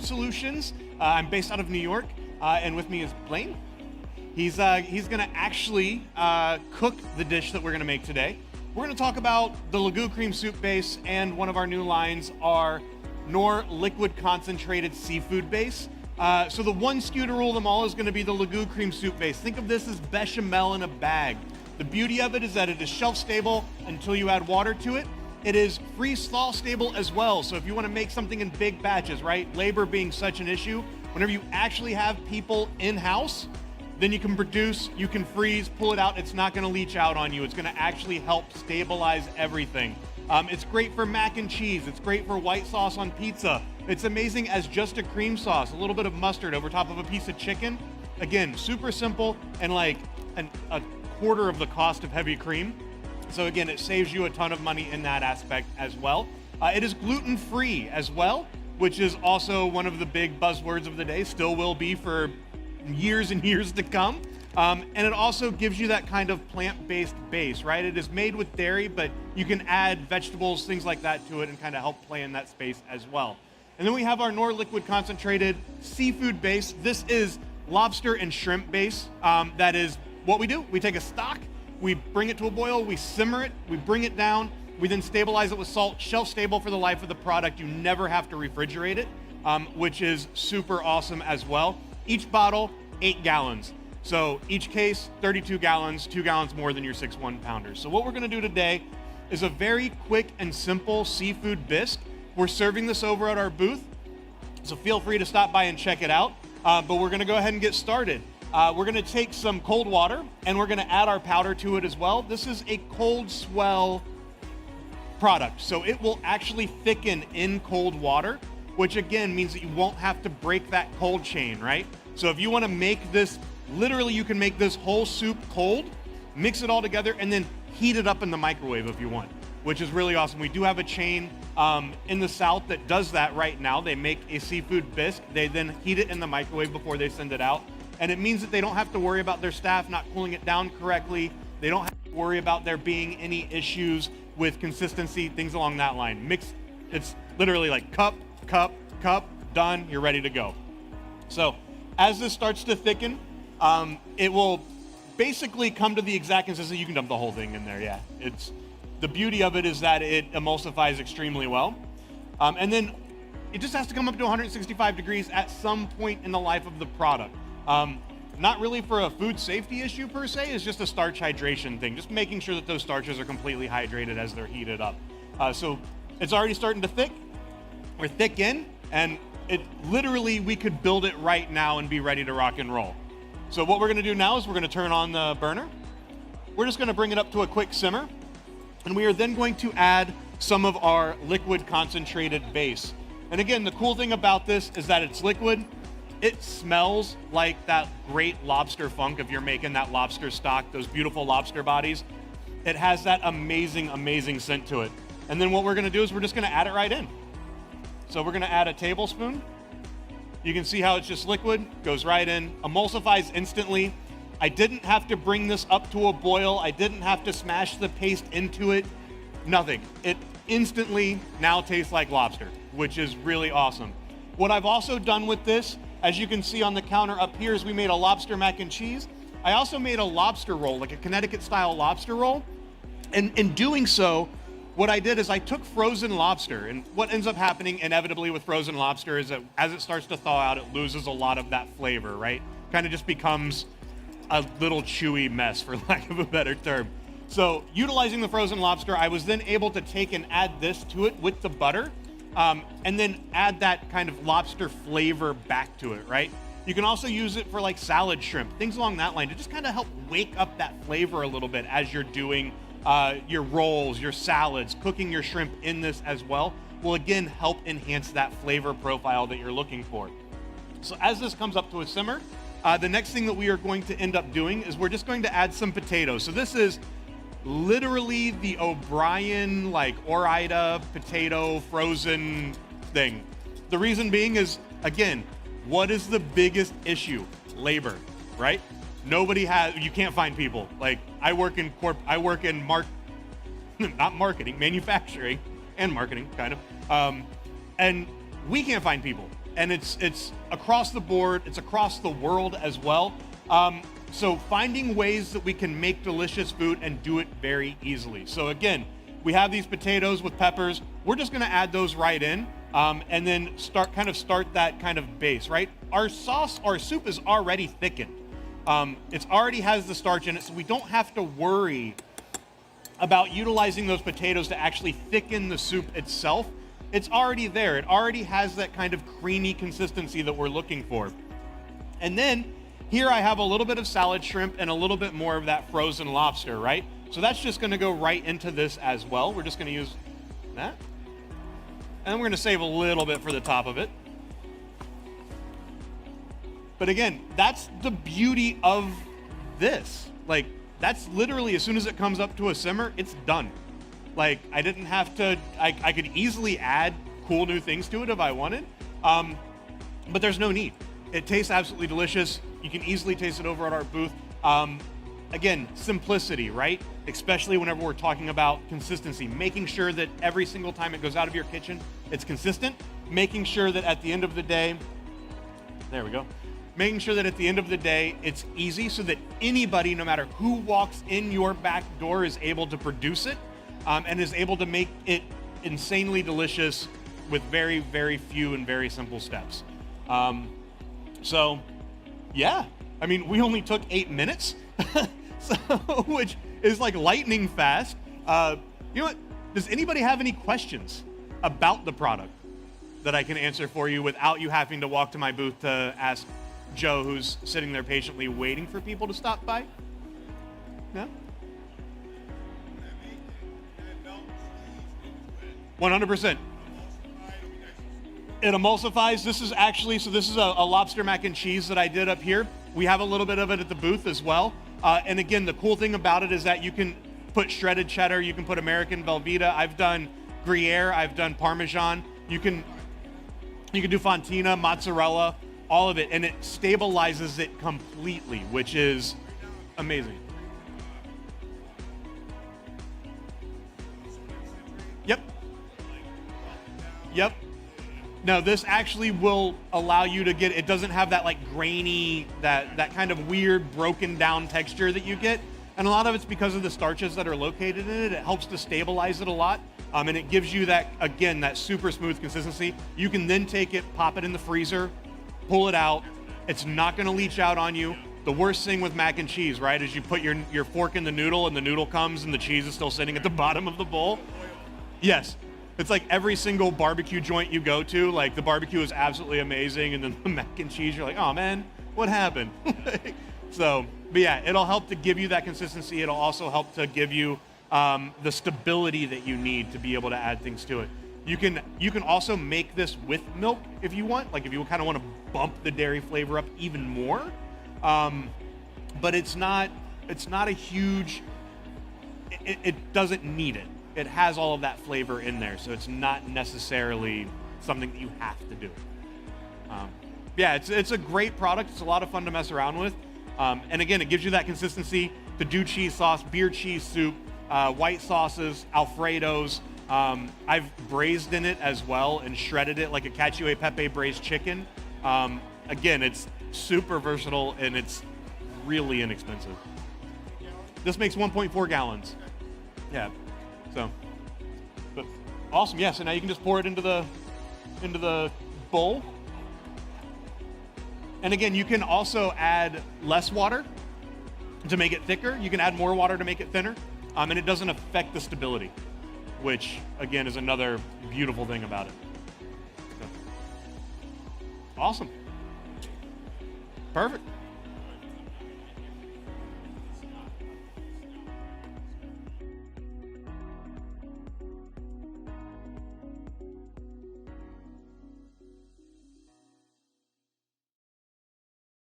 Solutions. I'm based out of New York, and with me is Blaine. He's gonna actually cook the dish that we're gonna make today. We're gonna talk about the Lagoon cream soup base, and one of our new lines are Knorr liquid concentrated seafood base. So the one SKU to rule them all is gonna be the Lagoon cream soup base. Think of this as bechamel in a bag. The beauty of it is that it is shelf stable until you add water to it. It is freeze thaw stable as well. So if you wanna make something in big batches, right? Labor being such an issue, whenever you actually have people in-house, then you can produce, you can freeze, pull it out. It's not gonna leach out on you. It's gonna actually help stabilize everything. It's great for mac and cheese. It's great for white sauce on pizza. It's amazing as just a cream sauce, a little bit of mustard over top of a piece of chicken. Again, super simple and like a quarter of the cost of heavy cream. So again, it saves you a ton of money in that aspect as well. It is gluten-free as well, which is also one of the big buzzwords of the day, still will be for years and years to come. And it also gives you that kind of plant-based base, right? It is made with dairy, but you can add vegetables, things like that to it and kind of help play in that space as well. And then we have our Knorr liquid concentrated seafood base. This is lobster and shrimp base. That is what we do. We take a stock, we bring it to a boil, we simmer it, we bring it down, we then stabilize it with salt, shelf stable for the life of the product. You never have to refrigerate it, which is super awesome as well. Each bottle, 8 gallons. So each case, 32 gallons, 2 gallons more than your 6 1-pounders. So what we're gonna do today is a very quick and simple seafood bisque. We're serving this over at our booth, so feel free to stop by and check it out. But we're gonna go ahead and get started. We're gonna take some cold water and we're gonna add our powder to it as well. This is a cold swell product, so it will actually thicken in cold water, which again means that you won't have to break that cold chain, right? So if you wanna make this, literally you can make this whole soup cold, mix it all together, and then heat it up in the microwave if you want, which is really awesome. We do have a chain in the South that does that right now. They make a seafood bisque, they then heat it in the microwave before they send it out. And it means that they don't have to worry about their staff not cooling it down correctly. They don't have to worry about there being any issues with consistency, things along that line. It's literally like cup, cup, cup, done, you're ready to go. So as this starts to thicken, it will basically come to the exact consistency. You can dump the whole thing in there, yeah. The beauty of it is that it emulsifies extremely well. And then it just has to come up to 165 degrees at some point in the life of the product. Not really for a food safety issue per se, it's just a starch hydration thing, just making sure that those starches are completely hydrated as they're heated up. So it's already starting to thick. We're thick in, and it literally, we could build it right now and be ready to rock and roll. So what we're gonna do now is we're gonna turn on the burner. We're just gonna bring it up to a quick simmer, and we are then going to add some of our liquid concentrated base. And again, the cool thing about this is that it's liquid. It smells like that great lobster funk if you're making that lobster stock, those beautiful lobster bodies. It has that amazing, amazing scent to it. And then what we're gonna do is we're just gonna add it right in. So we're gonna add a tablespoon. You can see how it's just liquid, goes right in, emulsifies instantly. I didn't have to bring this up to a boil. I didn't have to smash the paste into it, nothing. It instantly now tastes like lobster, which is really awesome. What I've also done with this, as you can see on the counter up here, is we made a lobster mac and cheese. I also made a lobster roll, like a Connecticut style lobster roll. And in doing so, what I did is I took frozen lobster, and what ends up happening inevitably with frozen lobster is that as it starts to thaw out, it loses a lot of that flavor, right? Kind of just becomes a little chewy mess, for lack of a better term. So utilizing the frozen lobster, I was then able to take and add this to it with the butter, and then add that kind of lobster flavor back to it, right? You can also use it for like salad shrimp, things along that line, to just kind of help wake up that flavor a little bit as you're doing your rolls, your salads, cooking your shrimp in this as well will again help enhance that flavor profile that you're looking for. So as this comes up to a simmer, the next thing that we are going to end up doing is we're just going to add some potatoes. So this is literally the O'Brien, like Ore-Ida potato frozen thing. The reason being is, again, what is the biggest issue? Labor, right? You can't find people. Like I work in not marketing, manufacturing and marketing kind of. And we can't find people. and it's across the board, it's across the world as well. So finding ways that we can make delicious food and do it very easily. So again, we have these potatoes with peppers. We're just gonna add those right in, and then start that kind of base, right? Our soup is already thickened. It already has the starch in it, so we don't have to worry about utilizing those potatoes to actually thicken the soup itself. It's already there. It already has that kind of creamy consistency that we're looking for. And then here I have a little bit of salad shrimp and a little bit more of that frozen lobster, right? So that's just gonna go right into this as well. We're just gonna use that. And then we're gonna save a little bit for the top of it. But again, that's the beauty of this. Like, that's literally, as soon as it comes up to a simmer, it's done. Like, I didn't have to, I could easily add cool new things to it if I wanted, but there's no need. It tastes absolutely delicious. You can easily taste it over at our booth. Again, simplicity, right? Especially whenever we're talking about consistency, making sure that every single time it goes out of your kitchen, it's consistent, making sure that at the end of the day, there we go, making sure that at the end of the day, it's easy so that anybody, no matter who walks in your back door, is able to produce it, and is able to make it insanely delicious with very, very few and very simple steps. So yeah, I mean, we only took 8 minutes, so, which is like lightning fast. You know what? Does anybody have any questions about the product that I can answer for you without you having to walk to my booth to ask Joe, who's sitting there patiently waiting for people to stop by? No? 100%. It emulsifies. This is actually, so this is a lobster mac and cheese that I did up here. We have a little bit of it at the booth as well. And again, the cool thing about it is that you can put shredded cheddar, you can put American Velveeta. I've done Gruyere, I've done Parmesan. You can do Fontina, mozzarella, all of it, and it stabilizes it completely, which is amazing. Yep. No, this actually will allow you to get, it doesn't have that like grainy, that kind of weird broken down texture that you get. And a lot of it's because of the starches that are located in it. It helps to stabilize it a lot. And it gives you that, again, that super smooth consistency. You can then take it, pop it in the freezer, pull it out. It's not gonna leach out on you. The worst thing with mac and cheese, right, is you put your fork in the noodle and the noodle comes and the cheese is still sitting at the bottom of the bowl. Yes. It's like every single barbecue joint you go to, like the barbecue is absolutely amazing, and then the mac and cheese, you're like, oh man, what happened? So, but yeah, it'll help to give you that consistency. It'll also help to give you the stability that you need to be able to add things to it. You can also make this with milk if you want, like if you kind of want to bump the dairy flavor up even more. But it's not a huge, it doesn't need it. It has all of that flavor in there, so it's not necessarily something that you have to do. Yeah, it's a great product. It's a lot of fun to mess around with. And again, it gives you that consistency to do cheese sauce, beer cheese soup, white sauces, Alfredos. I've braised in it as well and shredded it like a cacio e pepe braised chicken. Again, it's super versatile and it's really inexpensive. This makes 1.4 gallons. Yeah. So, but awesome. Yeah, so now you can just pour it into the bowl. And again, you can also add less water to make it thicker. You can add more water to make it thinner. And it doesn't affect the stability, which again is another beautiful thing about it. So, awesome. Perfect.